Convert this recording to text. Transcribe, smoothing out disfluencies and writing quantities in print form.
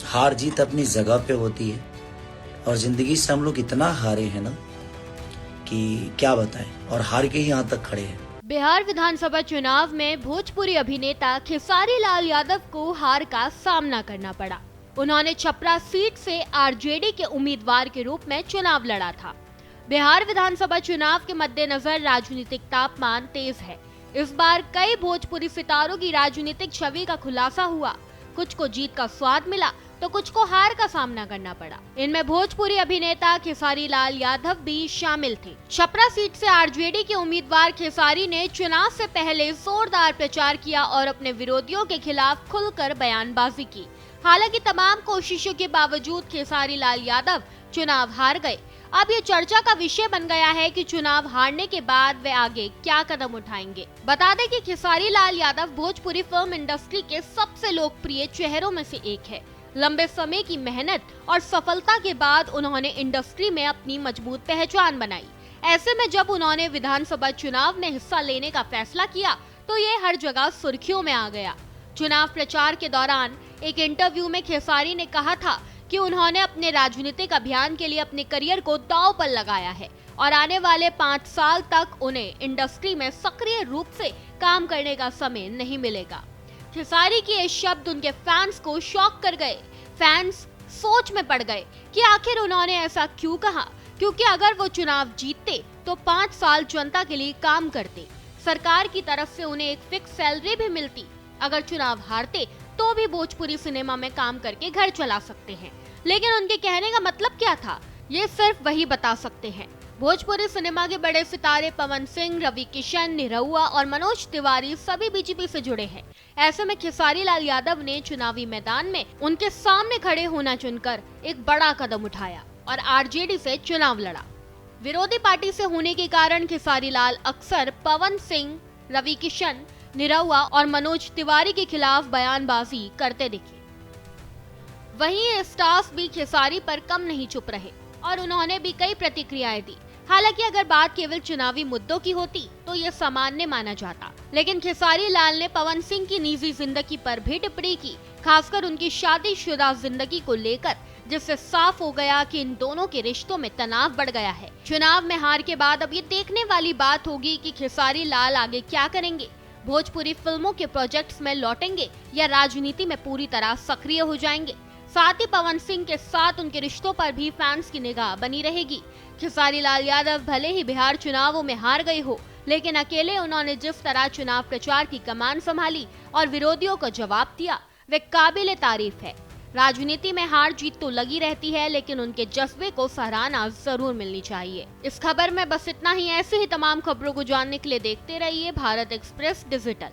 हार जीत अपनी जगह पे होती है और जिंदगी से हम लोग इतना हारे हैं ना कि क्या बताएं, और हार के ही यहाँ तक खड़े हैं। बिहार विधानसभा चुनाव में भोजपुरी अभिनेता खेसारी लाल यादव को हार का सामना करना पड़ा। उन्होंने छपरा सीट से आरजेडी के उम्मीदवार के रूप में चुनाव लड़ा था। बिहार विधानसभा चुनाव के मद्देनजर राजनीतिक तापमान तेज है। इस बार कई भोजपुरी सितारों की राजनीतिक छवि का खुलासा हुआ। कुछ को जीत का स्वाद मिला तो कुछ को हार का सामना करना पड़ा। इनमें भोजपुरी अभिनेता खेसारी लाल यादव भी शामिल थे। छपरा सीट से आरजेडी के उम्मीदवार खेसारी ने चुनाव से पहले जोरदार प्रचार किया और अपने विरोधियों के खिलाफ खुलकर बयानबाजी की। हालांकि तमाम कोशिशों के बावजूद खेसारी लाल यादव चुनाव हार गए। अब ये चर्चा का विषय बन गया है कि चुनाव हारने के बाद वे आगे क्या कदम उठाएंगे। बता दें कि खेसारी लाल यादव भोजपुरी फिल्म इंडस्ट्री के सबसे लोकप्रिय चेहरों में से एक है। लंबे समय की मेहनत और सफलता के बाद उन्होंने इंडस्ट्री में अपनी मजबूत पहचान बनाई। ऐसे में जब उन्होंने विधानसभा चुनाव में हिस्सा लेने का फैसला किया तो ये हर जगह सुर्खियों में आ गया। चुनाव प्रचार के दौरान एक इंटरव्यू में खेसारी ने कहा था कि उन्होंने अपने राजनीतिक अभियान के लिए अपने करियर को दांव पर लगाया है और आने वाले 5 साल तक उन्हें इंडस्ट्री में सक्रिय रूप से काम करने का समय नहीं मिलेगा। खेसारी के ये शब्द उनके फैंस को शॉक कर गए। फैंस सोच में पड़ गए कि आखिर उन्होंने ऐसा क्यों कहा, क्योंकि अगर वो चुनाव जीतते तो 5 साल जनता के लिए काम करते। सरकार की तरफ से उन्हें एक फिक्स सैलरी भी मिलती। अगर चुनाव हारते तो भी भोजपुरी सिनेमा में काम करके घर चला सकते हैं। लेकिन उनके कहने का मतलब क्या था, ये सिर्फ वही बता सकते हैं। भोजपुरी सिनेमा के बड़े सितारे पवन सिंह, रवि किशन, निरहुआ और मनोज तिवारी सभी बीजेपी से जुड़े हैं। ऐसे में खेसारी लाल यादव ने चुनावी मैदान में उनके सामने खड़े होना चुनकर एक बड़ा कदम उठाया और आरजेडी से चुनाव लड़ा। विरोधी पार्टी से होने के कारण खेसारी लाल अक्सर पवन सिंह, रवि किशन, निरहुआ और मनोज तिवारी के खिलाफ बयानबाजी करते दिखे। वहीं ये स्टार्स भी खेसारी पर कम नहीं चुप रहे और उन्होंने भी कई प्रतिक्रियाएं दी। हालांकि अगर बात केवल चुनावी मुद्दों की होती तो ये सामान्य माना जाता, लेकिन खेसारी लाल ने पवन सिंह की निजी जिंदगी पर भी टिप्पणी की, खासकर उनकी शादीशुदा जिंदगी को लेकर, जिससे साफ हो गया कि इन दोनों के रिश्तों में तनाव बढ़ गया है। चुनाव में हार के बाद अब ये देखने वाली बात होगी कि खेसारी लाल आगे क्या करेंगे। भोजपुरी फिल्मों के प्रोजेक्ट्स में लौटेंगे या राजनीति में पूरी तरह सक्रिय हो जाएंगे। साथ ही पवन सिंह के साथ उनके रिश्तों पर भी फैंस की निगाह बनी रहेगी। खेसारी लाल यादव भले ही बिहार चुनावों में हार गए हो, लेकिन अकेले उन्होंने जिस तरह चुनाव प्रचार की कमान संभाली और विरोधियों को जवाब दिया, वे काबिले तारीफ है। राजनीति में हार जीत तो लगी रहती है, लेकिन उनके जज्बे को सराहना जरूर मिलनी चाहिए। इस खबर में बस इतना ही। ऐसे ही तमाम खबरों को जानने के लिए देखते रहिए भारत एक्सप्रेस डिजिटल।